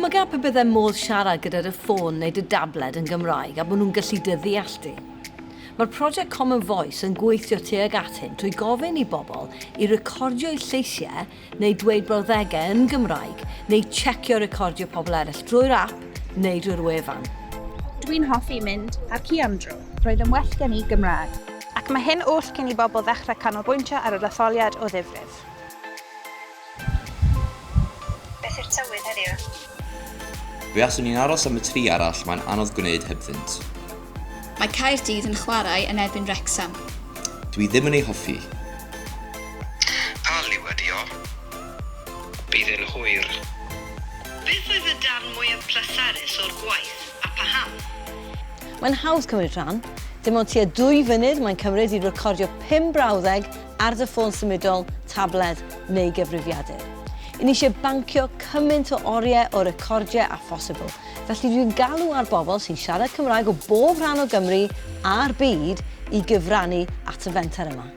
Dychmyga pe byddai modd siarad gyda'r ffôn neu dy dabled yn Gymraeg a bod nhw'n gallu dy ddeall di. Mae'r prosiect Common Voice yn gweithio tuag at hyn trwy gofyn i bobl i recordio eu lleisiau neu dweud brawddegau yn Gymraeg neu checio recordio pobl eraill drwy'r app neu drwy'r wefan. Dwi'n hoffi mynd ar ciamdro. Roedd yn well gen i Gymraeg. Ac mae hyn oll cyn i bobl ddechrau canolbwyntio ar y etholiad o ddifrif. Beth yw'r tywydd heddiw? Fe aswn ni'n aros am y tri arall mae'n anodd gwneud hebddynt. Mae Caerdydd yn chwarae yn erbyn Wrecsam. Dwi ddim yn ei hoffi. Pa liwedio? Bydd yn hwyr. Beth oedd y darn mwyaf pleserus o'r gwaith a paham? Mae'n hawdd cymryd rhan. Dim ond tua 2 funud mae'n cymryd i recordio 5 brawddeg ar dy ffôn symudol, tabled neu gyfrifiadur. I ni eisiau bancio cymaint o oriau o recordiau a phosibl. Felly dwi'n galw ar bobl sy'n siarad Cymraeg o bob rhan o Gymru a'r byd i gyfrannu at y fenter yma.